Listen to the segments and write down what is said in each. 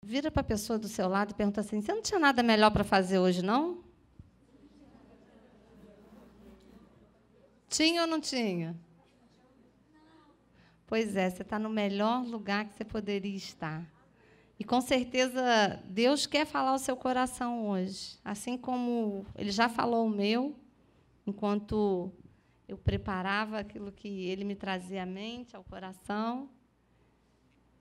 Vira para a pessoa do seu lado e pergunta assim: você não tinha nada melhor para fazer hoje, não? Tinha ou não tinha? Pois é, você está no melhor lugar que você poderia estar. E, com certeza, Deus quer falar ao seu coração hoje. Assim como Ele já falou o meu, enquanto eu preparava aquilo que Ele me trazia à mente, ao coração.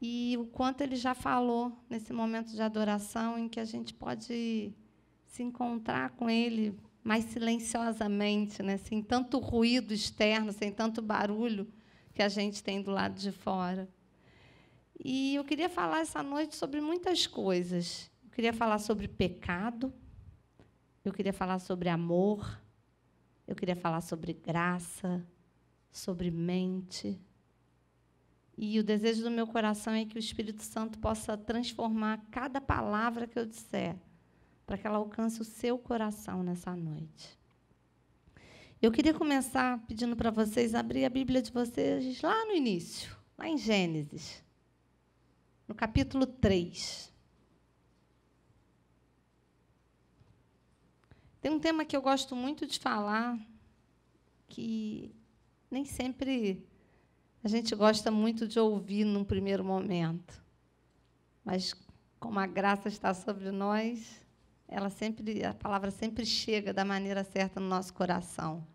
E o quanto Ele já falou nesse momento de adoração, em que a gente pode se encontrar com Ele mais silenciosamente, né? Sem tanto ruído externo, sem tanto barulho que a gente tem do lado de fora. E eu queria falar essa noite sobre muitas coisas. Eu queria falar sobre pecado, eu queria falar sobre amor, eu queria falar sobre graça, sobre mente. E o desejo do meu coração é que o Espírito Santo possa transformar cada palavra que eu disser, para que ela alcance o seu coração nessa noite. Eu queria começar pedindo para vocês abrir a Bíblia de vocês lá no início, lá em Gênesis, no capítulo 3. Tem um tema que eu gosto muito de falar, que nem sempre a gente gosta muito de ouvir num primeiro momento. Mas, como a graça está sobre nós, a palavra sempre chega da maneira certa no nosso coração.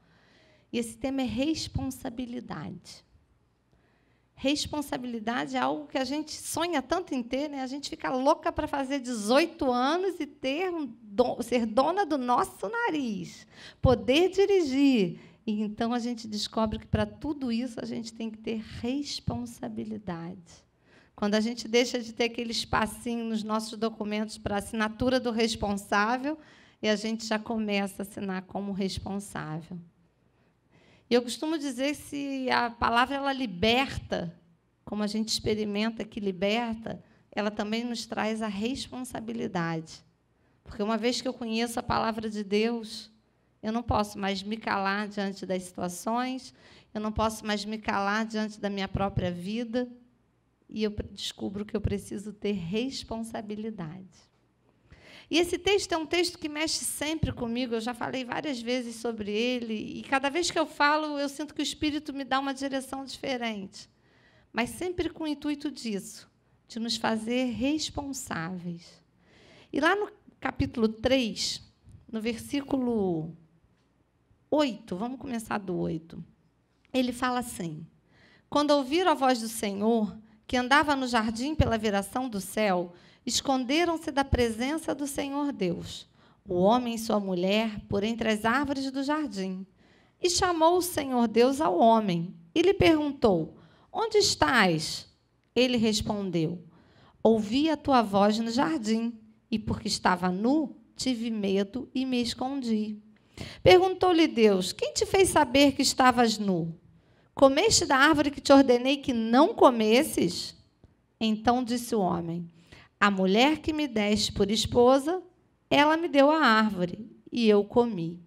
E esse tema é responsabilidade. Responsabilidade é algo que a gente sonha tanto em ter, né? A gente fica louca para fazer 18 anos e ser dona do nosso nariz, poder dirigir. E então a gente descobre que para tudo isso a gente tem que ter responsabilidade. Quando a gente deixa de ter aquele espacinho nos nossos documentos para assinatura do responsável, e a gente já começa a assinar como responsável. E eu costumo dizer que se a palavra ela liberta, como a gente experimenta que liberta, ela também nos traz a responsabilidade. Porque uma vez que eu conheço a palavra de Deus, eu não posso mais me calar diante das situações, eu não posso mais me calar diante da minha própria vida, e eu descubro que eu preciso ter responsabilidade. E esse texto é um texto que mexe sempre comigo, eu já falei várias vezes sobre ele, e cada vez que eu falo, eu sinto que o Espírito me dá uma direção diferente, mas sempre com o intuito disso, de nos fazer responsáveis. E lá no capítulo 3, no versículo 8, vamos começar do 8, ele fala assim: quando ouviram a voz do Senhor, que andava no jardim pela viração do céu, esconderam-se da presença do Senhor Deus, o homem e sua mulher, por entre as árvores do jardim. E chamou o Senhor Deus ao homem e lhe perguntou: onde estás? Ele respondeu: ouvi a tua voz no jardim, e porque estava nu, tive medo e me escondi. Perguntou-lhe Deus: quem te fez saber que estavas nu? Comeste da árvore que te ordenei que não comesses? Então disse o homem: a mulher que me deste por esposa, ela me deu a árvore, e eu comi.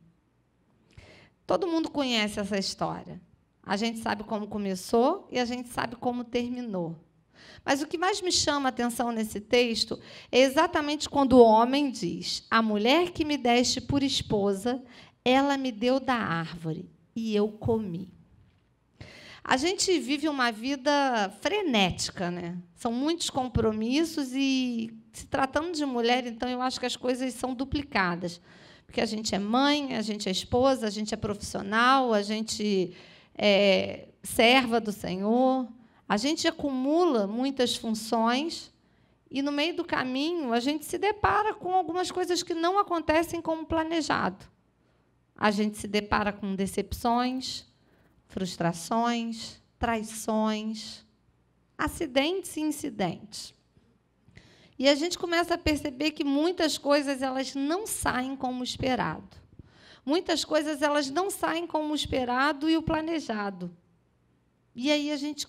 Todo mundo conhece essa história. A gente sabe como começou e a gente sabe como terminou. Mas o que mais me chama a atenção nesse texto é exatamente quando o homem diz: a mulher que me deste por esposa, ela me deu da árvore, e eu comi. A gente vive uma vida frenética, né? São muitos compromissos e, se tratando de mulher, então, eu acho que as coisas são duplicadas. Porque a gente é mãe, a gente é esposa, a gente é profissional, a gente é serva do Senhor, a gente acumula muitas funções e, no meio do caminho, a gente se depara com algumas coisas que não acontecem como planejado. A gente se depara com decepções, frustrações, traições, acidentes e incidentes. E a gente começa a perceber que muitas coisas elas não saem como esperado. Muitas coisas elas não saem como o esperado e o planejado. E aí a gente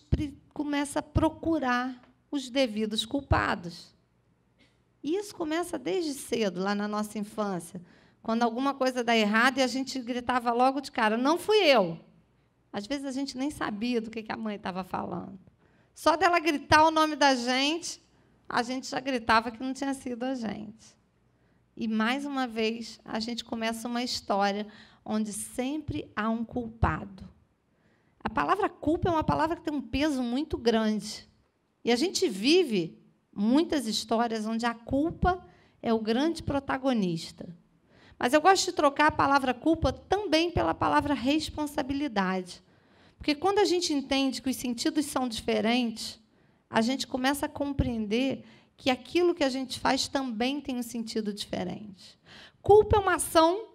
começa a procurar os devidos culpados. E isso começa desde cedo, lá na nossa infância, quando alguma coisa dá errado e a gente gritava logo de cara: não fui eu. Às vezes a gente nem sabia do que a mãe estava falando. Só dela gritar o nome da gente, a gente já gritava que não tinha sido a gente. E, mais uma vez, a gente começa uma história onde sempre há um culpado. A palavra culpa é uma palavra que tem um peso muito grande. E a gente vive muitas histórias onde a culpa é o grande protagonista. Mas eu gosto de trocar a palavra culpa também pela palavra responsabilidade. Porque, quando a gente entende que os sentidos são diferentes, a gente começa a compreender que aquilo que a gente faz também tem um sentido diferente. Culpa é uma ação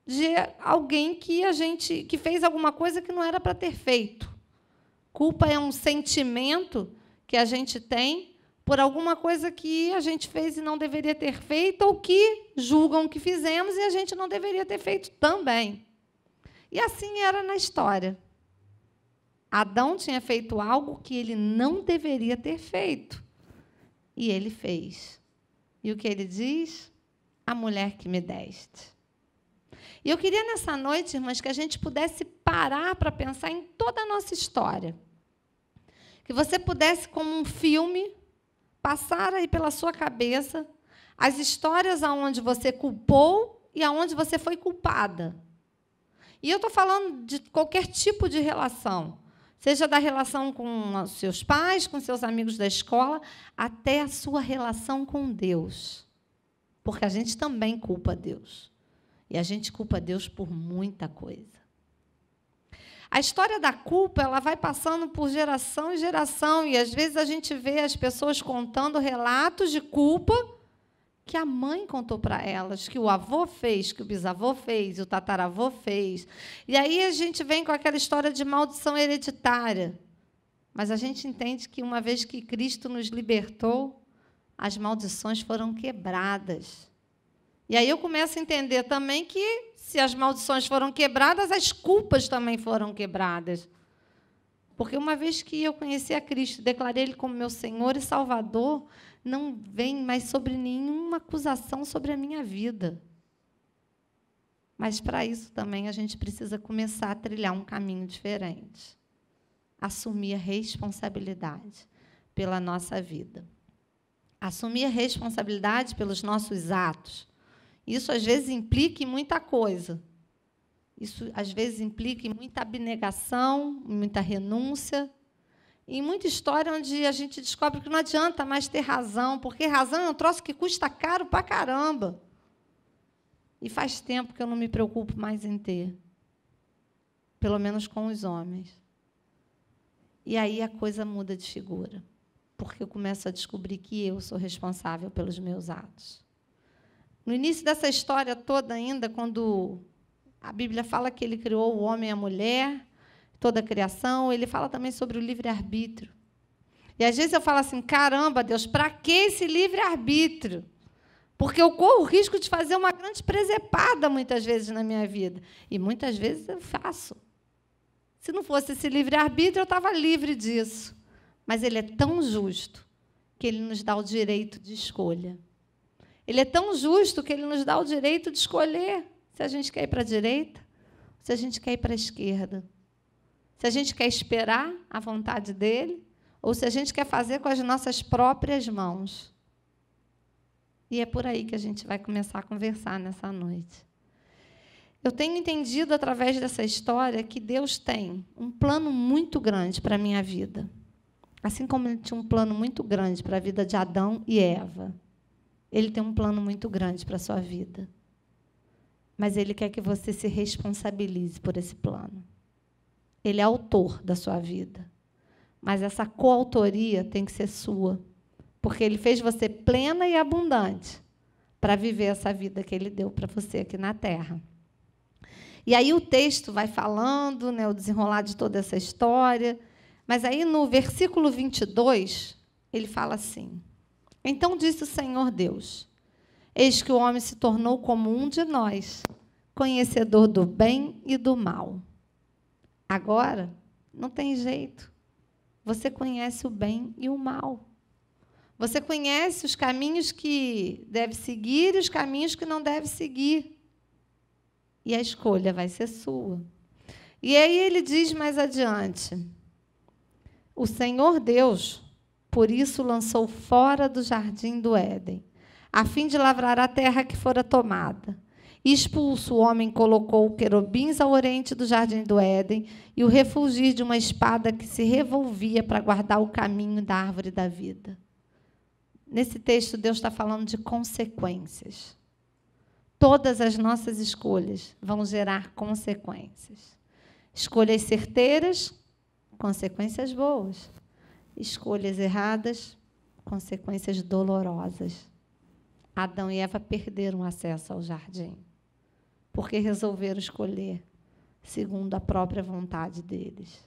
de alguém que fez alguma coisa que não era para ter feito. Culpa é um sentimento que a gente tem por alguma coisa que a gente fez e não deveria ter feito, ou que julgam que fizemos e a gente não deveria ter feito também. E assim era na história. Adão tinha feito algo que ele não deveria ter feito. E ele fez. E o que ele diz? A mulher que me deste. E eu queria, nessa noite, irmãs, que a gente pudesse parar para pensar em toda a nossa história. Que você pudesse, como um filme, passar aí pela sua cabeça as histórias aonde você culpou e aonde você foi culpada. E eu estou falando de qualquer tipo de relação. Seja da relação com os seus pais, com seus amigos da escola, até a sua relação com Deus. Porque a gente também culpa Deus. E a gente culpa Deus por muita coisa. A história da culpa, ela vai passando por geração em geração, e às vezes a gente vê as pessoas contando relatos de culpa que a mãe contou para elas, que o avô fez, que o bisavô fez, e o tataravô fez. E aí a gente vem com aquela história de maldição hereditária. Mas a gente entende que, uma vez que Cristo nos libertou, as maldições foram quebradas. E aí eu começo a entender também que, se as maldições foram quebradas, as culpas também foram quebradas. Porque, uma vez que eu conheci a Cristo, declarei Ele como meu Senhor e Salvador, não vem mais sobre nenhuma acusação sobre a minha vida. Mas, para isso, também, a gente precisa começar a trilhar um caminho diferente. Assumir a responsabilidade pela nossa vida. Assumir a responsabilidade pelos nossos atos. Isso, às vezes, implica em muita coisa. Isso, às vezes, implica em muita abnegação, muita renúncia, e muita história onde a gente descobre que não adianta mais ter razão, porque razão é um troço que custa caro pra caramba. E faz tempo que eu não me preocupo mais em ter, pelo menos com os homens. E aí a coisa muda de figura, porque eu começo a descobrir que eu sou responsável pelos meus atos. No início dessa história toda ainda, quando a Bíblia fala que Ele criou o homem e a mulher, toda a criação, Ele fala também sobre o livre-arbítrio. E, às vezes, eu falo assim, caramba, Deus, para que esse livre-arbítrio? Porque eu corro o risco de fazer uma grande presepada, muitas vezes, na minha vida. E, muitas vezes, eu faço. Se não fosse esse livre-arbítrio, eu estava livre disso. Mas Ele é tão justo que Ele nos dá o direito de escolha. Ele é tão justo que Ele nos dá o direito de escolher se a gente quer ir para a direita, se a gente quer ir para a esquerda. Se a gente quer esperar a vontade dEle, ou se a gente quer fazer com as nossas próprias mãos. E é por aí que a gente vai começar a conversar nessa noite. Eu tenho entendido, através dessa história, que Deus tem um plano muito grande para a minha vida. Assim como Ele tinha um plano muito grande para a vida de Adão e Eva. Ele tem um plano muito grande para a sua vida. Mas Ele quer que você se responsabilize por esse plano. Ele é autor da sua vida. Mas essa coautoria tem que ser sua. Porque Ele fez você plena e abundante para viver essa vida que Ele deu para você aqui na Terra. E aí o texto vai falando, né, o desenrolar de toda essa história. Mas aí, no versículo 22, ele fala assim: então disse o Senhor Deus, eis que o homem se tornou como um de nós, conhecedor do bem e do mal. Agora, não tem jeito. Você conhece o bem e o mal. Você conhece os caminhos que deve seguir e os caminhos que não deve seguir. E a escolha vai ser sua. E aí ele diz mais adiante: o Senhor Deus por isso o lançou fora do jardim do Éden, a fim de lavrar a terra que fora tomada. Expulso, o homem colocou querubins ao oriente do jardim do Éden e o refulgir de uma espada que se revolvia para guardar o caminho da árvore da vida. Nesse texto, Deus está falando de consequências. Todas as nossas escolhas vão gerar consequências. Escolhas certeiras, consequências boas. Escolhas erradas, consequências dolorosas. Adão e Eva perderam acesso ao jardim, porque resolveram escolher segundo a própria vontade deles.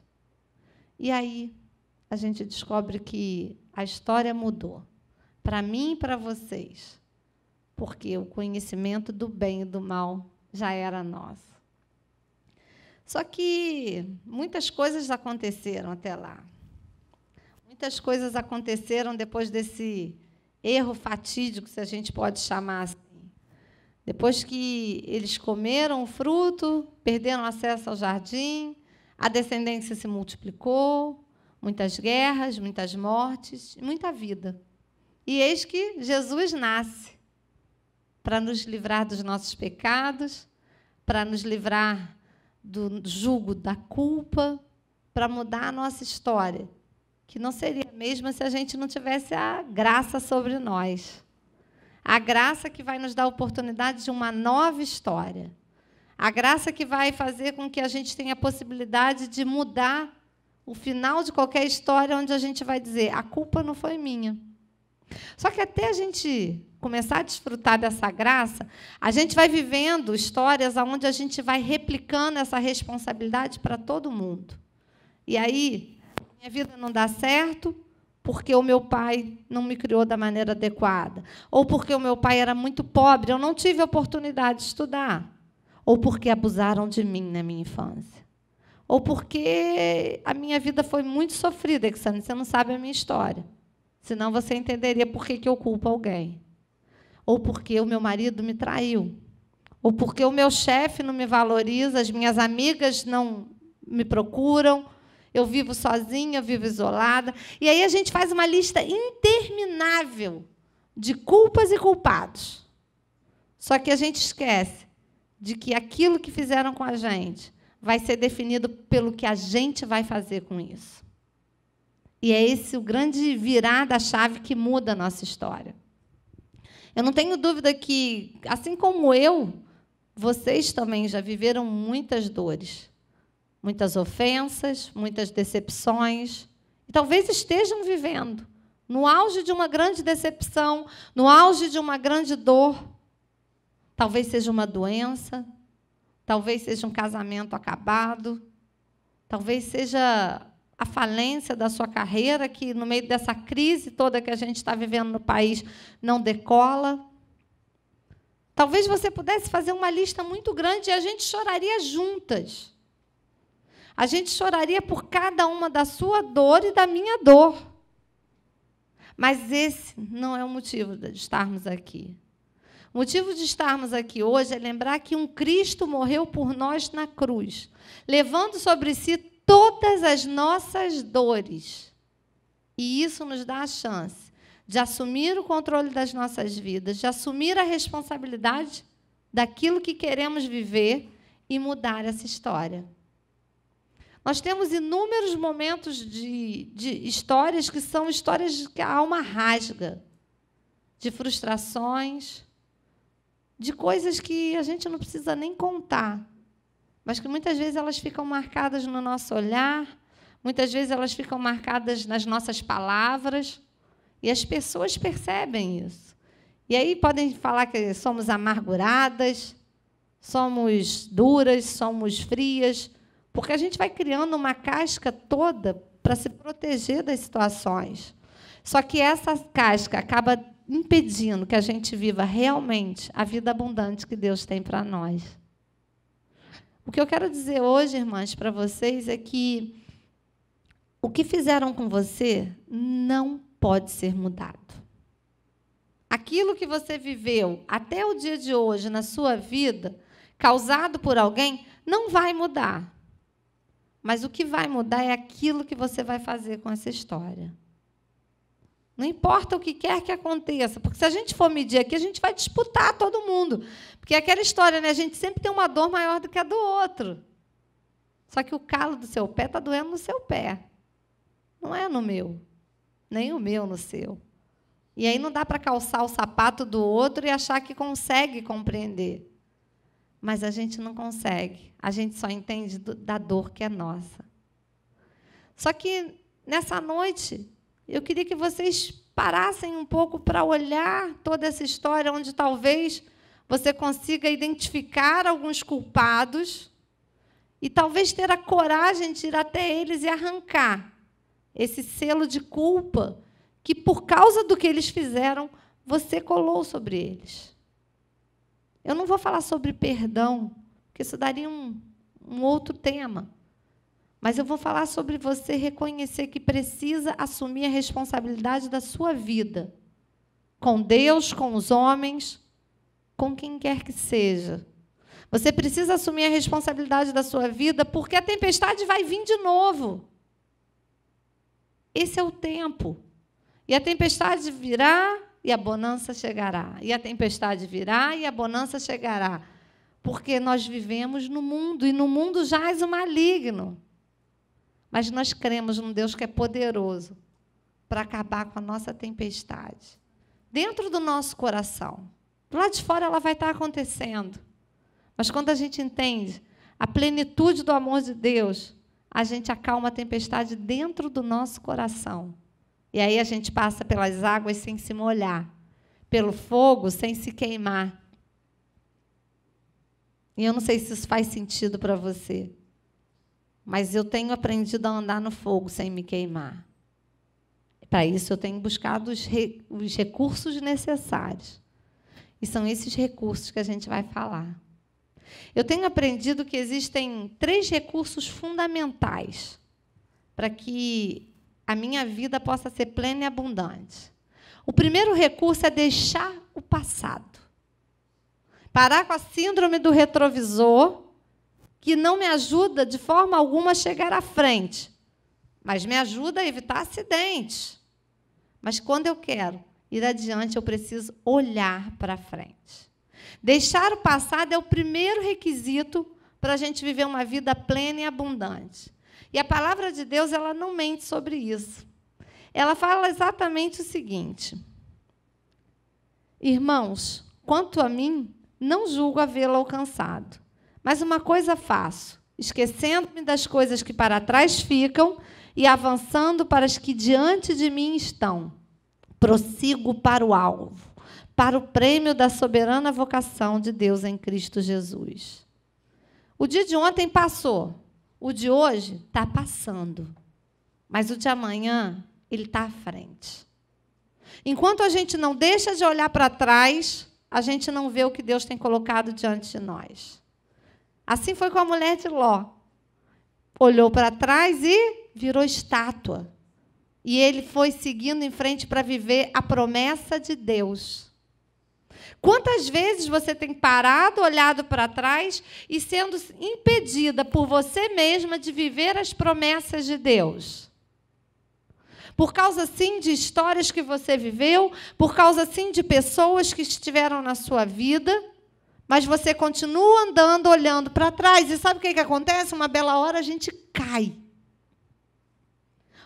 E aí a gente descobre que a história mudou, para mim e para vocês, porque o conhecimento do bem e do mal já era nosso. Só que muitas coisas aconteceram até lá. Muitas coisas aconteceram depois desse erro fatídico, se a gente pode chamar assim. Depois que eles comeram o fruto, perderam acesso ao jardim, a descendência se multiplicou, muitas guerras, muitas mortes, muita vida. E eis que Jesus nasce para nos livrar dos nossos pecados, para nos livrar do jugo da culpa, para mudar a nossa história, que não seria a mesma se a gente não tivesse a graça sobre nós. A graça que vai nos dar a oportunidade de uma nova história. A graça que vai fazer com que a gente tenha a possibilidade de mudar o final de qualquer história, onde a gente vai dizer, a culpa não foi minha. Só que até a gente começar a desfrutar dessa graça, a gente vai vivendo histórias onde a gente vai replicando essa responsabilidade para todo mundo. E aí, minha vida não dá certo porque o meu pai não me criou da maneira adequada, ou porque o meu pai era muito pobre, eu não tive a oportunidade de estudar, ou porque abusaram de mim na minha infância, ou porque a minha vida foi muito sofrida, Exane, você não sabe a minha história. Senão você entenderia por que eu culpo alguém. Ou porque o meu marido me traiu. Ou porque o meu chefe não me valoriza, as minhas amigas não me procuram, eu vivo sozinha, eu vivo isolada. E aí a gente faz uma lista interminável de culpas e culpados. Só que a gente esquece de que aquilo que fizeram com a gente vai ser definido pelo que a gente vai fazer com isso. E é esse o grande virar da chave que muda a nossa história. Eu não tenho dúvida que, assim como eu, vocês também já viveram muitas dores, muitas ofensas, muitas decepções, e talvez estejam vivendo no auge de uma grande decepção, no auge de uma grande dor. Talvez seja uma doença, talvez seja um casamento acabado, talvez seja a falência da sua carreira, que, no meio dessa crise toda que a gente está vivendo no país, não decola. Talvez você pudesse fazer uma lista muito grande e a gente choraria juntas. A gente choraria por cada uma da sua dor e da minha dor. Mas esse não é o motivo de estarmos aqui. O motivo de estarmos aqui hoje é lembrar que um Cristo morreu por nós na cruz, levando sobre si todas as nossas dores. E isso nos dá a chance de assumir o controle das nossas vidas, de assumir a responsabilidade daquilo que queremos viver e mudar essa história. Nós temos inúmeros momentos de histórias que são histórias que a alma rasga, de frustrações, de coisas que a gente não precisa nem contar, mas que muitas vezes elas ficam marcadas no nosso olhar, muitas vezes elas ficam marcadas nas nossas palavras, e as pessoas percebem isso. E aí podem falar que somos amarguradas, somos duras, somos frias, porque a gente vai criando uma casca toda para se proteger das situações. Só que essa casca acaba impedindo que a gente viva realmente a vida abundante que Deus tem para nós. O que eu quero dizer hoje, irmãs, para vocês é que o que fizeram com você não pode ser mudado. Aquilo que você viveu até o dia de hoje na sua vida, causado por alguém, não vai mudar. Mas o que vai mudar é aquilo que você vai fazer com essa história. Não importa o que quer que aconteça, porque se a gente for medir aqui, a gente vai disputar todo mundo. Porque é aquela história, né? A gente sempre tem uma dor maior do que a do outro. Só que o calo do seu pé está doendo no seu pé. Não é no meu. Nem o meu no seu. E aí não dá para calçar o sapato do outro e achar que consegue compreender. Mas a gente não consegue. A gente só entende da dor que é nossa. Só que, nessa noite, eu queria que vocês parassem um pouco para olhar toda essa história, onde talvez você consiga identificar alguns culpados e talvez ter a coragem de ir até eles e arrancar esse selo de culpa que, por causa do que eles fizeram, você colou sobre eles. Eu não vou falar sobre perdão, porque isso daria um outro tema. Mas eu vou falar sobre você reconhecer que precisa assumir a responsabilidade da sua vida. Com Deus, com os homens, com quem quer que seja. Você precisa assumir a responsabilidade da sua vida, porque a tempestade vai vir de novo. Esse é o tempo. E a tempestade virá e a bonança chegará. E a tempestade virá e a bonança chegará. Porque nós vivemos no mundo, e no mundo jaz o maligno. Mas nós cremos num Deus que é poderoso para acabar com a nossa tempestade. Dentro do nosso coração. Do lado de fora ela vai estar acontecendo. Mas quando a gente entende a plenitude do amor de Deus, a gente acalma a tempestade dentro do nosso coração. E aí a gente passa pelas águas sem se molhar, pelo fogo sem se queimar. E eu não sei se isso faz sentido para você. Mas eu tenho aprendido a andar no fogo sem me queimar. Para isso, eu tenho buscado os recursos necessários. E são esses recursos que a gente vai falar. Eu tenho aprendido que existem 3 recursos fundamentais para que a minha vida possa ser plena e abundante. O primeiro recurso é deixar o passado. Parar com a síndrome do retrovisor, que não me ajuda de forma alguma a chegar à frente, mas me ajuda a evitar acidentes. Mas quando eu quero ir adiante, eu preciso olhar para frente. Deixar o passado é o primeiro requisito para a gente viver uma vida plena e abundante. E a palavra de Deus, ela não mente sobre isso. Ela fala exatamente o seguinte: irmãos, quanto a mim, não julgo havê-lo alcançado. Mas uma coisa faço, esquecendo-me das coisas que para trás ficam e avançando para as que diante de mim estão. Prossigo para o alvo, para o prêmio da soberana vocação de Deus em Cristo Jesus. O dia de ontem passou, o de hoje está passando, mas o de amanhã, ele está à frente. Enquanto a gente não deixa de olhar para trás, a gente não vê o que Deus tem colocado diante de nós. Assim foi com a mulher de Ló. Olhou para trás e virou estátua. E ele foi seguindo em frente para viver a promessa de Deus. Quantas vezes você tem parado, olhado para trás e sendo impedida por você mesma de viver as promessas de Deus? Por causa, sim, de histórias que você viveu, por causa, sim, de pessoas que estiveram na sua vida, mas você continua andando, olhando para trás. E sabe o que acontece? Uma bela hora a gente cai.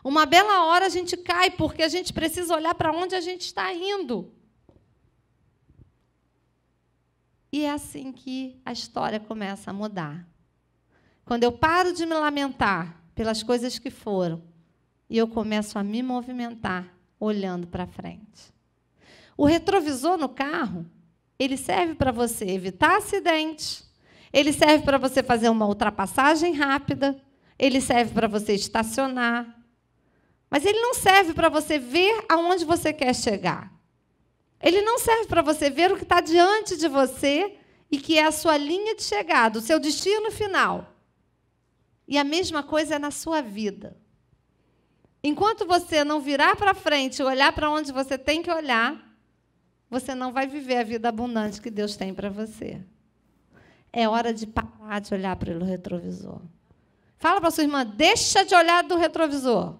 Uma bela hora a gente cai, porque a gente precisa olhar para onde a gente está indo. E é assim que a história começa a mudar. Quando eu paro de me lamentar pelas coisas que foram, e eu começo a me movimentar, olhando para frente. O retrovisor no carro, ele serve para você evitar acidentes, ele serve para você fazer uma ultrapassagem rápida, ele serve para você estacionar, mas ele não serve para você ver aonde você quer chegar. Ele não serve para você ver o que está diante de você e que é a sua linha de chegada, o seu destino final. E a mesma coisa é na sua vida. Enquanto você não virar para frente e olhar para onde você tem que olhar, você não vai viver a vida abundante que Deus tem para você. É hora de parar de olhar pelo retrovisor. Fala para a sua irmã, deixa de olhar do retrovisor.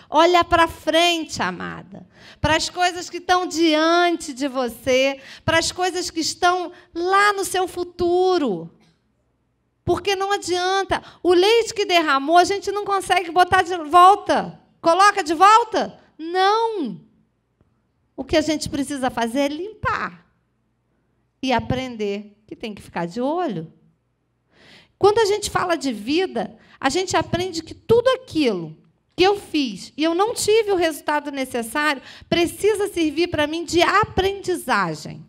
Olha para frente, amada, para as coisas que estão diante de você, para as coisas que estão lá no seu futuro. Porque não adianta. O leite que derramou, a gente não consegue botar de volta. Coloca de volta? Não. O que a gente precisa fazer é limpar e aprender que tem que ficar de olho. Quando a gente fala de vida, a gente aprende que tudo aquilo que eu fiz e eu não tive o resultado necessário precisa servir para mim de aprendizagem.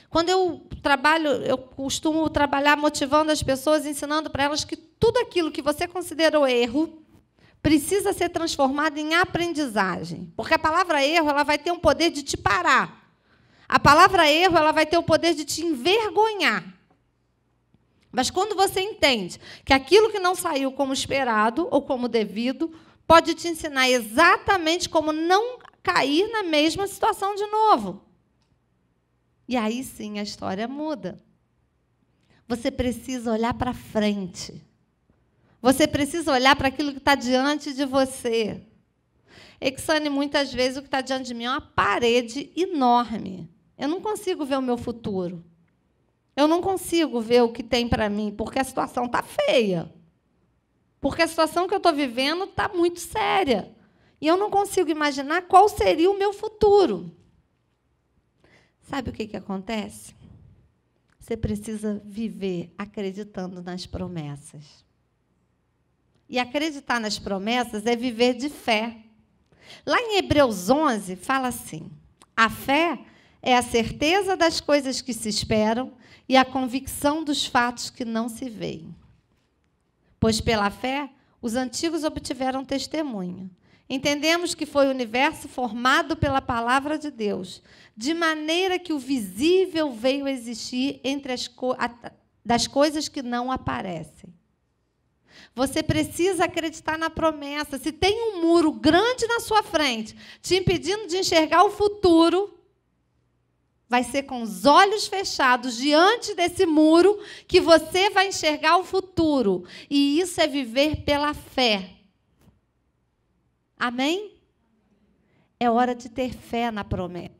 Quando eu trabalho, eu costumo trabalhar motivando as pessoas, ensinando para elas que tudo aquilo que você considerou erro precisa ser transformado em aprendizagem. Porque a palavra erro ela vai ter um poder de te parar. A palavra erro ela vai ter o poder de te envergonhar. Mas quando você entende que aquilo que não saiu como esperado ou como devido pode te ensinar exatamente como não cair na mesma situação de novo. E aí sim a história muda. Você precisa olhar para frente. Você precisa olhar para aquilo que está diante de você. Exane, muitas vezes o que está diante de mim é uma parede enorme. Eu não consigo ver o meu futuro. Eu não consigo ver o que tem para mim, porque a situação está feia. Porque a situação que eu estou vivendo está muito séria. E eu não consigo imaginar qual seria o meu futuro. Sabe o que acontece? Você precisa viver acreditando nas promessas. E acreditar nas promessas é viver de fé. Lá em Hebreus 11, fala assim: a fé é a certeza das coisas que se esperam e a convicção dos fatos que não se veem. Pois pela fé, os antigos obtiveram testemunho. Entendemos que foi o universo formado pela palavra de Deus, de maneira que o visível veio a existir entre das coisas que não aparecem. Você precisa acreditar na promessa. Se tem um muro grande na sua frente, te impedindo de enxergar o futuro, vai ser com os olhos fechados diante desse muro que você vai enxergar o futuro. E isso é viver pela fé. Amém? É hora de ter fé na promessa.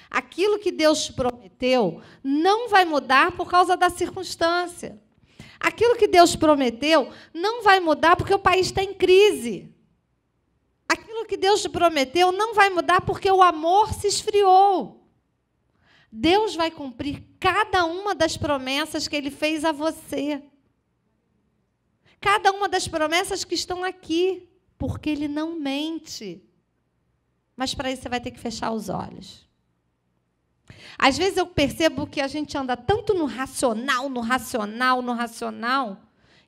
Aquilo que Deus te prometeu não vai mudar por causa da circunstância. Aquilo que Deus prometeu não vai mudar porque o país está em crise. Aquilo que Deus te prometeu não vai mudar porque o amor se esfriou. Deus vai cumprir cada uma das promessas que Ele fez a você. Cada uma das promessas que estão aqui. Porque Ele não mente. Mas para isso você vai ter que fechar os olhos. Às vezes eu percebo que a gente anda tanto no racional,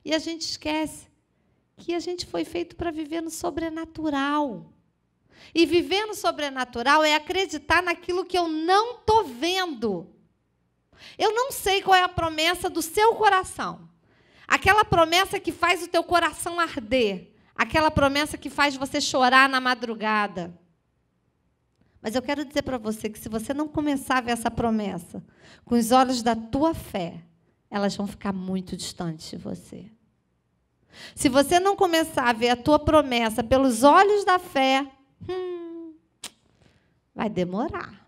e a gente esquece que a gente foi feito para viver no sobrenatural. E viver no sobrenatural é acreditar naquilo que eu não estou vendo. Eu não sei qual é a promessa do seu coração. Aquela promessa que faz o teu coração arder. Aquela promessa que faz você chorar na madrugada. Mas eu quero dizer para você que se você não começar a ver essa promessa com os olhos da tua fé, elas vão ficar muito distantes de você. Se você não começar a ver a tua promessa pelos olhos da fé, vai demorar.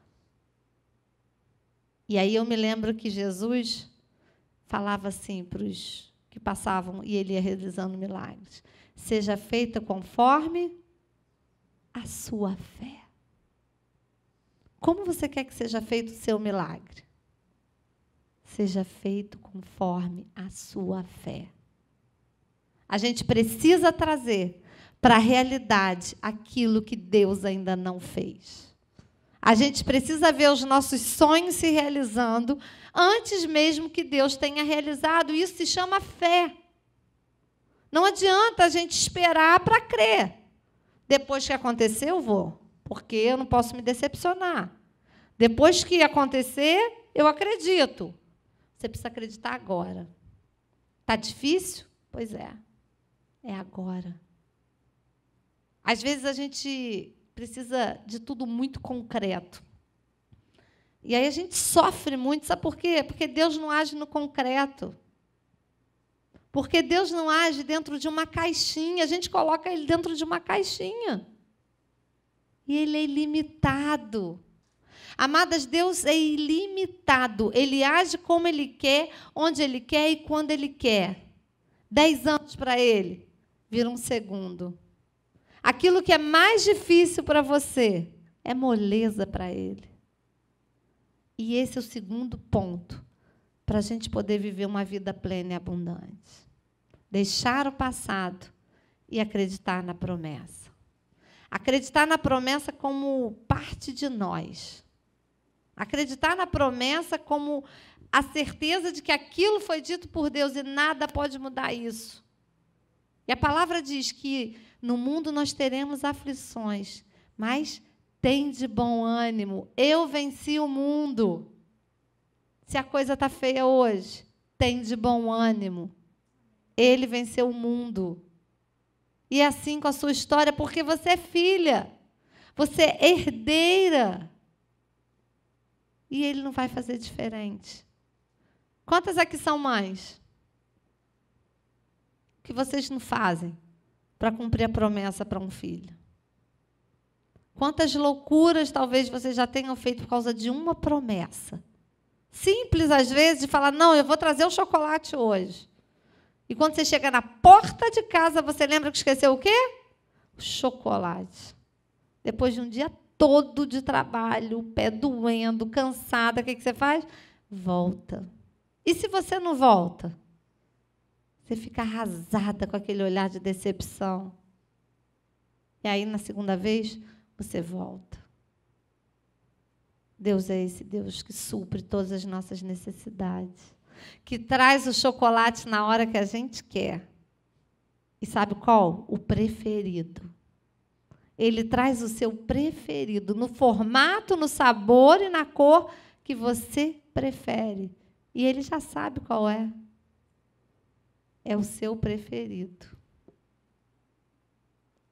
E aí eu me lembro que Jesus falava assim para os que passavam e Ele ia realizando milagres. Seja feita conforme a sua fé. Como você quer que seja feito o seu milagre? Seja feito conforme a sua fé. A gente precisa trazer para a realidade aquilo que Deus ainda não fez. A gente precisa ver os nossos sonhos se realizando antes mesmo que Deus tenha realizado. Isso se chama fé. Não adianta a gente esperar para crer. Depois que acontecer, eu vou, porque eu não posso me decepcionar. Depois que acontecer, eu acredito. Você precisa acreditar agora. Está difícil? Pois é. É agora. Às vezes a gente precisa de tudo muito concreto. E aí a gente sofre muito. Sabe por quê? Porque Deus não age no concreto. Porque Deus não age dentro de uma caixinha, a gente coloca Ele dentro de uma caixinha. E Ele é ilimitado. Amadas, Deus é ilimitado. Ele age como Ele quer, onde Ele quer e quando Ele quer. 10 anos para Ele, vira um segundo. Aquilo que é mais difícil para você é moleza para Ele. E esse é o segundo ponto para a gente poder viver uma vida plena e abundante. Deixar o passado e acreditar na promessa. Acreditar na promessa como parte de nós. Acreditar na promessa como a certeza de que aquilo foi dito por Deus e nada pode mudar isso. E a palavra diz que no mundo nós teremos aflições, mas tem de bom ânimo. Eu venci o mundo. Se a coisa está feia hoje, tem de bom ânimo. Ele venceu o mundo. E é assim com a sua história, porque você é filha. Você é herdeira. E Ele não vai fazer diferente. Quantas aqui são mães? O que vocês não fazem para cumprir a promessa para um filho? Quantas loucuras talvez vocês já tenham feito por causa de uma promessa? Simples, às vezes, de falar, não, eu vou trazer o chocolate hoje. E quando você chega na porta de casa, você lembra que esqueceu o quê? O chocolate. Depois de um dia todo de trabalho, o pé doendo, cansada, o que você faz? Volta. E se você não volta? Você fica arrasada com aquele olhar de decepção. E aí, na segunda vez, você volta. Deus é esse Deus que supre todas as nossas necessidades, que traz o chocolate na hora que a gente quer. E sabe qual? O preferido. Ele traz o seu preferido, no formato, no sabor e na cor que você prefere. E Ele já sabe qual é. É o seu preferido.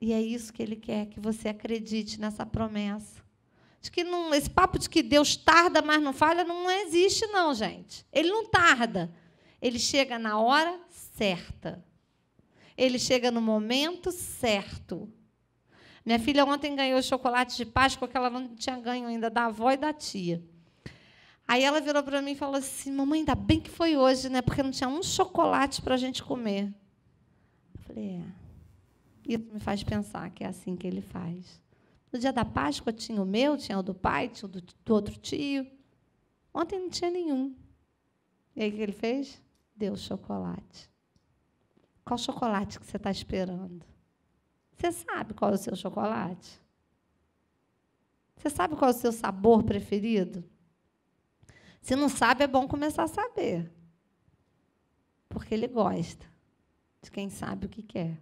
E é isso que Ele quer, que você acredite nessa promessa. De que não, esse papo de que Deus tarda, mas não falha, não existe, não, gente. Ele não tarda. Ele chega na hora certa. Ele chega no momento certo. Minha filha ontem ganhou chocolate de Páscoa que ela não tinha ganho ainda da avó e da tia. Aí ela virou para mim e falou assim, mamãe, ainda bem que foi hoje, né? Porque não tinha um chocolate para a gente comer. Eu falei, Isso me faz pensar que é assim que Ele faz. No dia da Páscoa tinha o meu, tinha o do pai, tinha o do outro tio. Ontem não tinha nenhum. E aí o que Ele fez? Deu chocolate. Qual chocolate que você está esperando? Você sabe qual é o seu chocolate? Você sabe qual é o seu sabor preferido? Se não sabe, é bom começar a saber. Porque Ele gosta de quem sabe o que quer.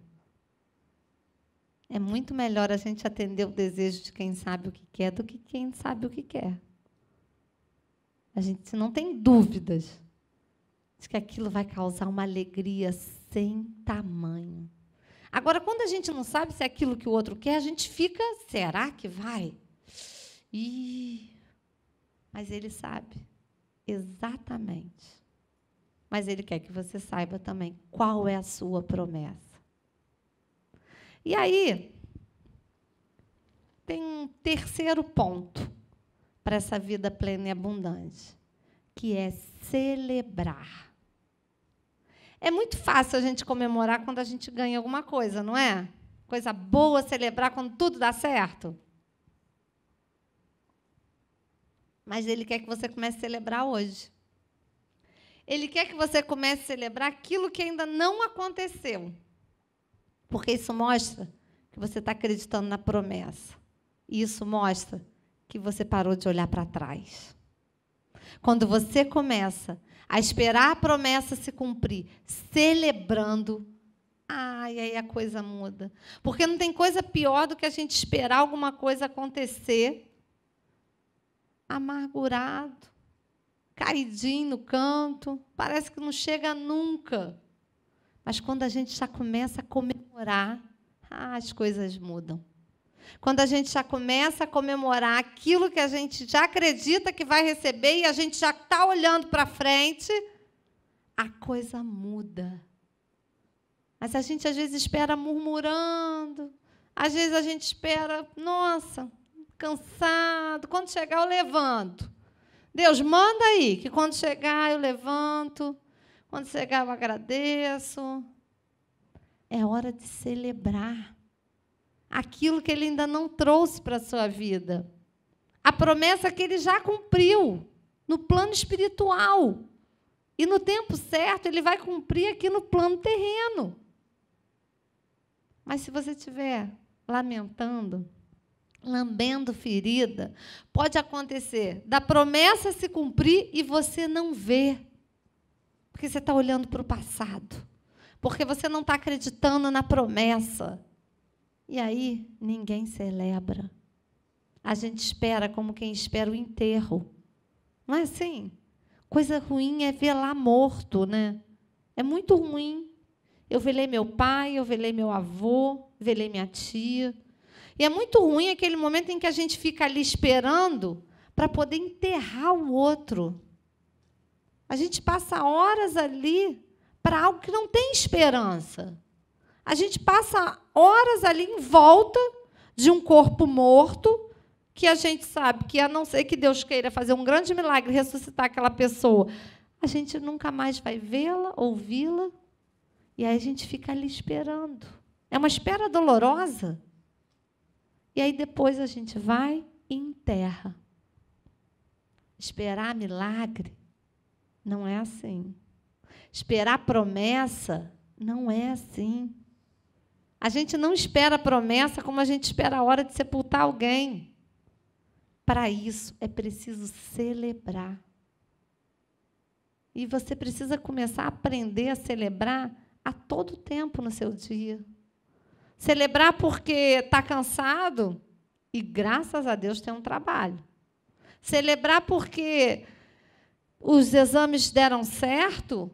É muito melhor a gente atender o desejo de quem sabe o que quer do que quem sabe o que quer. A gente não tem dúvidas de que aquilo vai causar uma alegria sem tamanho. Agora, quando a gente não sabe se é aquilo que o outro quer, a gente fica, será que vai? Mas Ele sabe exatamente. Mas Ele quer que você saiba também qual é a sua promessa. E aí, tem um terceiro ponto para essa vida plena e abundante, que é celebrar. É muito fácil a gente comemorar quando a gente ganha alguma coisa, não é? Coisa boa celebrar quando tudo dá certo. Mas Ele quer que você comece a celebrar hoje. Ele quer que você comece a celebrar aquilo que ainda não aconteceu. Porque isso mostra que você está acreditando na promessa. E isso mostra que você parou de olhar para trás. Quando você começa a esperar a promessa se cumprir, celebrando, aí a coisa muda. Porque não tem coisa pior do que a gente esperar alguma coisa acontecer amargurado, caidinho no canto, parece que não chega nunca. Mas quando a gente já começa a comemorar, as coisas mudam. Quando a gente já começa a comemorar aquilo que a gente já acredita que vai receber e a gente já está olhando para frente, a coisa muda. Mas a gente, às vezes, espera murmurando. Às vezes, a gente espera, nossa, cansado. Quando chegar, eu levanto. Deus, manda aí, que quando chegar, eu levanto. Quando chegar, eu agradeço. É hora de celebrar aquilo que Ele ainda não trouxe para a sua vida. A promessa que Ele já cumpriu no plano espiritual. E, no tempo certo, Ele vai cumprir aqui no plano terreno. Mas, se você estiver lamentando, lambendo ferida, pode acontecer da promessa se cumprir e você não ver. Porque você está olhando para o passado. Porque você não está acreditando na promessa. E aí, ninguém celebra. A gente espera como quem espera o enterro. Não é assim? Coisa ruim é ver lá morto, né? É muito ruim. Eu velei meu pai, eu velei meu avô, velei minha tia. E é muito ruim aquele momento em que a gente fica ali esperando para poder enterrar o outro. A gente passa horas ali para algo que não tem esperança. A gente passa horas ali em volta de um corpo morto, que a gente sabe que, a não ser que Deus queira fazer um grande milagre, ressuscitar aquela pessoa, a gente nunca mais vai vê-la, ouvi-la, e aí a gente fica ali esperando. É uma espera dolorosa. E aí depois a gente vai e enterra. Esperar milagre não é assim. Esperar promessa não é assim. A gente não espera promessa como a gente espera a hora de sepultar alguém. Para isso, é preciso celebrar. E você precisa começar a aprender a celebrar a todo tempo no seu dia. Celebrar porque está cansado e, graças a Deus, tem um trabalho. Celebrar porque os exames deram certo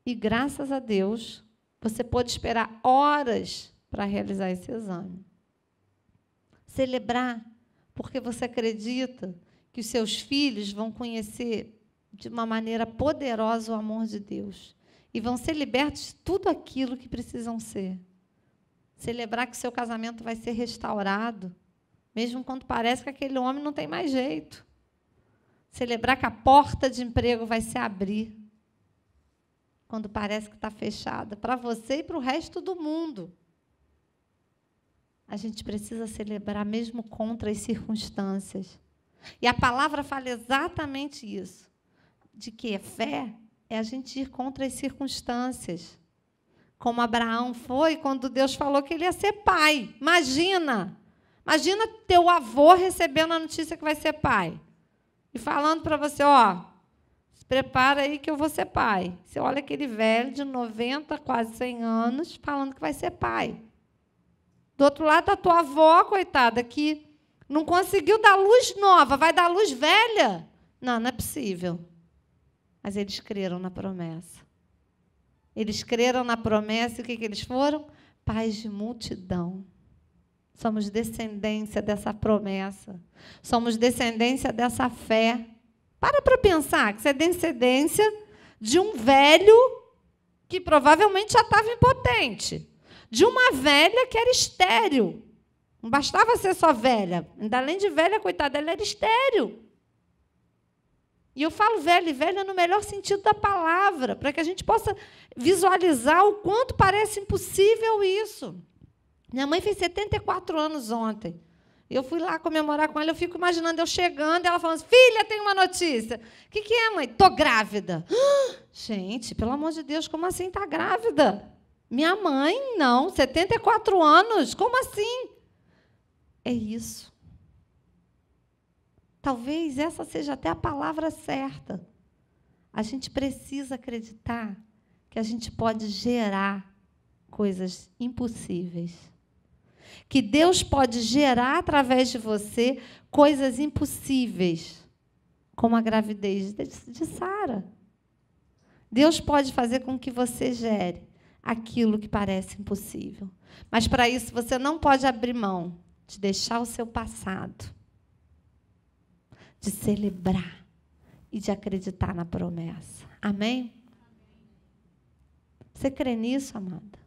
e, graças a Deus, você pode esperar horas para realizar esse exame. Celebrar porque você acredita que os seus filhos vão conhecer de uma maneira poderosa o amor de Deus e vão ser libertos de tudo aquilo que precisam ser. Celebrar que seu casamento vai ser restaurado, mesmo quando parece que aquele homem não tem mais jeito. Celebrar que a porta de emprego vai se abrir, quando parece que está fechada, para você e para o resto do mundo. A gente precisa celebrar mesmo contra as circunstâncias. E a palavra fala exatamente isso, de que a fé é a gente ir contra as circunstâncias. Como Abraão foi quando Deus falou que ele ia ser pai. Imagina teu avô recebendo a notícia que vai ser pai. E falando para você, ó, se prepara aí que eu vou ser pai. Você olha aquele velho de 90, quase 100 anos, falando que vai ser pai. Do outro lado, a tua avó, coitada, que não conseguiu dar luz nova, vai dar luz velha? Não, não é possível. Mas eles creram na promessa. Eles creram na promessa e o que eles foram? Pais de multidão. Somos descendência dessa promessa. Somos descendência dessa fé. Para pensar que você é descendência de um velho que provavelmente já estava impotente. De uma velha que era estéril. Não bastava ser só velha. Ainda além de velha, coitada, ela era estéril. E eu falo velha e velha no melhor sentido da palavra, para que a gente possa visualizar o quanto parece impossível isso. Minha mãe fez 74 anos ontem. Eu fui lá comemorar com ela, eu fico imaginando eu chegando e ela falando assim, filha, tem uma notícia. O que é, mãe? Estou grávida. Gente, pelo amor de Deus, como assim está grávida? Minha mãe, não, 74 anos, como assim? É isso. Talvez essa seja até a palavra certa. A gente precisa acreditar que a gente pode gerar coisas impossíveis. Que Deus pode gerar através de você coisas impossíveis, como a gravidez de Sara. Deus pode fazer com que você gere aquilo que parece impossível. Mas, para isso, você não pode abrir mão de deixar o seu passado, de celebrar e de acreditar na promessa. Amém? Você crê nisso, amada?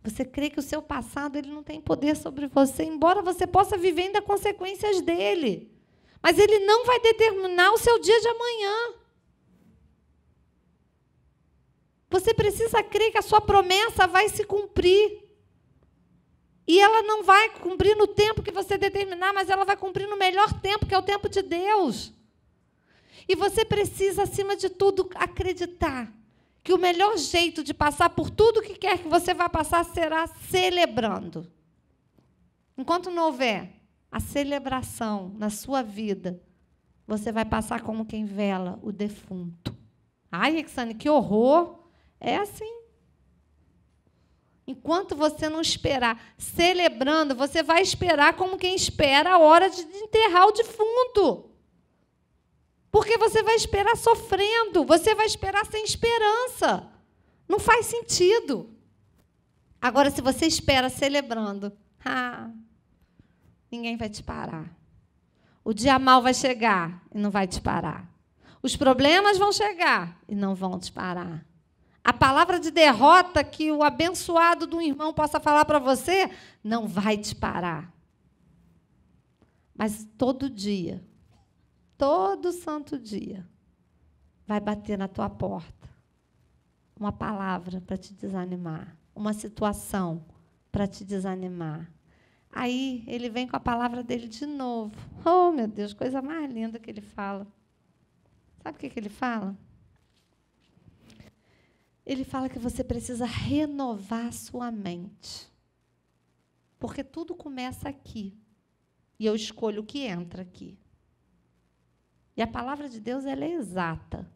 Você crê que o seu passado ele não tem poder sobre você, embora você possa viver ainda consequências dele. Mas ele não vai determinar o seu dia de amanhã. Você precisa crer que a sua promessa vai se cumprir. E ela não vai cumprir no tempo que você determinar, mas ela vai cumprir no melhor tempo, que é o tempo de Deus. E você precisa, acima de tudo, acreditar que o melhor jeito de passar por tudo que quer que você vá passar será celebrando. Enquanto não houver a celebração na sua vida, você vai passar como quem vela o defunto. Ai, Exane, que horror! É assim. Enquanto você não esperar celebrando, você vai esperar como quem espera a hora de enterrar o defunto. Porque você vai esperar sofrendo, você vai esperar sem esperança. Não faz sentido. Agora, se você espera celebrando, ninguém vai te parar. O dia mau vai chegar e não vai te parar. Os problemas vão chegar e não vão te parar. A palavra de derrota que o abençoado do irmão possa falar para você não vai te parar. Mas todo dia, todo santo dia, vai bater na tua porta uma palavra para te desanimar, uma situação para te desanimar. Aí ele vem com a palavra dele de novo. Oh, meu Deus, coisa mais linda que ele fala. Sabe o que ele fala? Ele fala que você precisa renovar a sua mente. Porque tudo começa aqui. E eu escolho o que entra aqui. E a palavra de Deus ela é exata.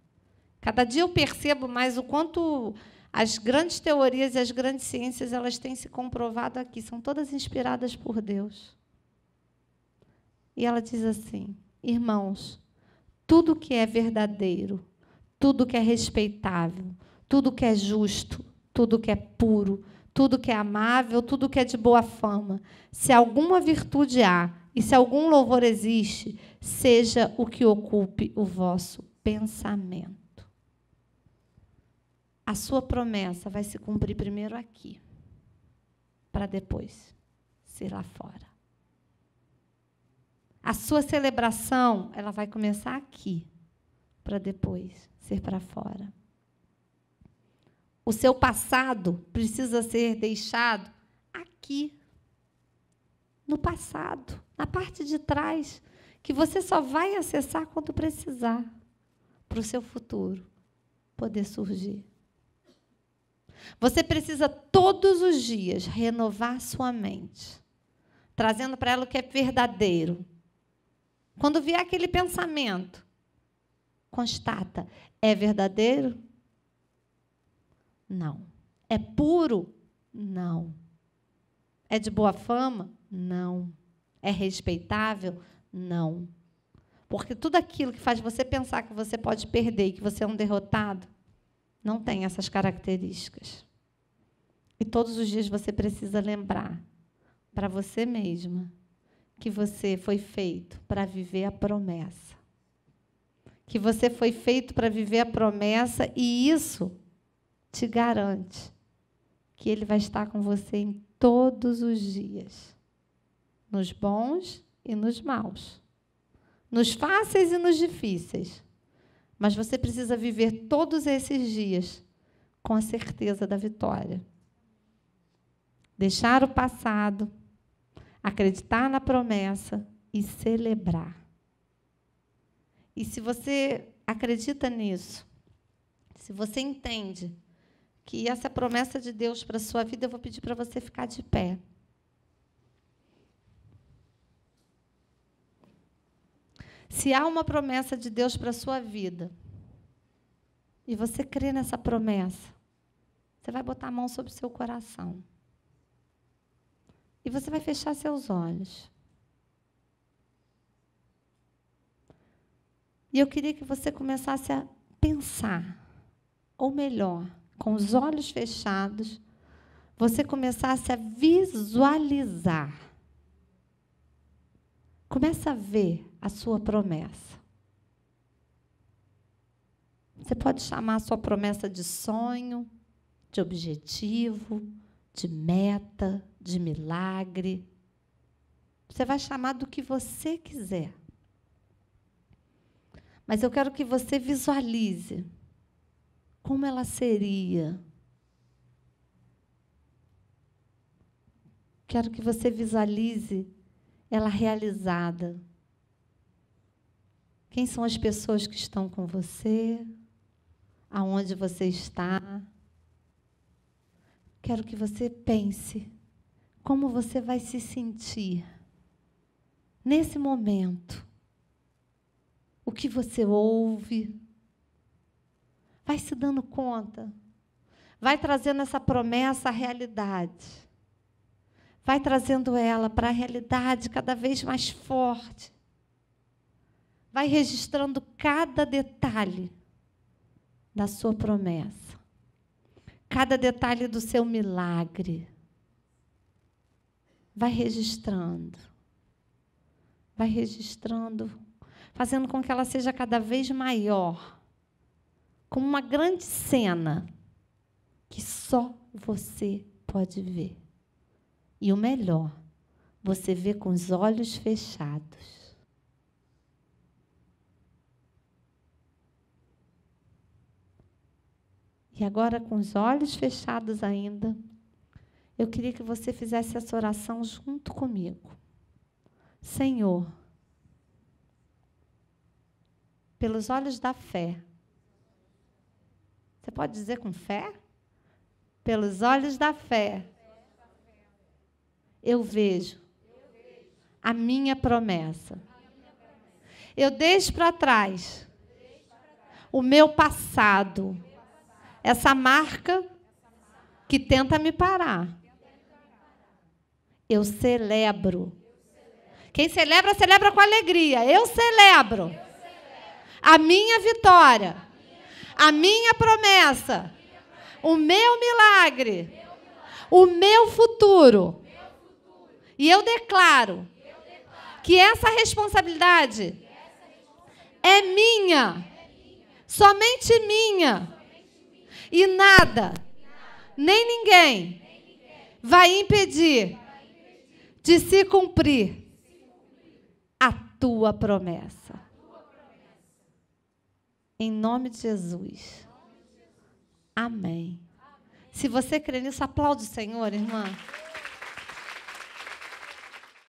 Cada dia eu percebo mais o quanto as grandes teorias e as grandes ciências elas têm se comprovado aqui. São todas inspiradas por Deus. E ela diz assim, irmãos, tudo que é verdadeiro, tudo que é respeitável, tudo que é justo, tudo que é puro, tudo que é amável, tudo que é de boa fama, se alguma virtude há e se algum louvor existe, seja o que ocupe o vosso pensamento. A sua promessa vai se cumprir primeiro aqui, para depois ser lá fora. A sua celebração, ela vai começar aqui, para depois ser para fora. O seu passado precisa ser deixado aqui, no passado, na parte de trás, que você só vai acessar quando precisar, para o seu futuro poder surgir. Você precisa, todos os dias, renovar sua mente, trazendo para ela o que é verdadeiro. Quando vier aquele pensamento, constata, é verdadeiro? Não. É puro? Não. É de boa fama? Não. É respeitável? Não. Porque tudo aquilo que faz você pensar que você pode perder e que você é um derrotado, não tem essas características. E todos os dias você precisa lembrar para você mesma que você foi feito para viver a promessa. Que você foi feito para viver a promessa e isso te garante que Ele vai estar com você em todos os dias, nos bons e nos maus, nos fáceis e nos difíceis. Mas você precisa viver todos esses dias com a certeza da vitória. Deixar o passado, acreditar na promessa e celebrar. E se você acredita nisso, se você entende que essa é a promessa de Deus para a sua vida, eu vou pedir para você ficar de pé. Se há uma promessa de Deus para a sua vida, e você crê nessa promessa, você vai botar a mão sobre o seu coração. E você vai fechar seus olhos. E eu queria que você começasse a pensar, ou melhor, com os olhos fechados, você começasse a visualizar. Começa a ver a sua promessa. Você pode chamar a sua promessa de sonho, de objetivo, de meta, de milagre. Você vai chamar do que você quiser. Mas eu quero que você visualize como ela seria. Quero que você visualize ela realizada. Quem são as pessoas que estão com você? Aonde você está? Quero que você pense como você vai se sentir nesse momento. O que você ouve? Vai se dando conta. Vai trazendo essa promessa à realidade. Vai trazendo ela para a realidade cada vez mais forte. Vai registrando cada detalhe da sua promessa. Cada detalhe do seu milagre. Vai registrando. Vai registrando, fazendo com que ela seja cada vez maior. Como uma grande cena que só você pode ver. E o melhor, você vê com os olhos fechados. E agora, com os olhos fechados ainda, eu queria que você fizesse essa oração junto comigo. Senhor, pelos olhos da fé. Você pode dizer com fé? Pelos olhos da fé. Eu vejo a minha promessa. Eu deixo para trás o meu passado, essa marca que tenta me parar. Eu celebro. Quem celebra, celebra com alegria. Eu celebro a minha vitória, a minha promessa, o meu milagre, o meu futuro. E eu declaro que essa responsabilidade é minha, somente minha. E nada, nem ninguém vai impedir de se cumprir a tua promessa. Em nome de Jesus. Amém. Se você crê nisso, aplaude o Senhor, irmã.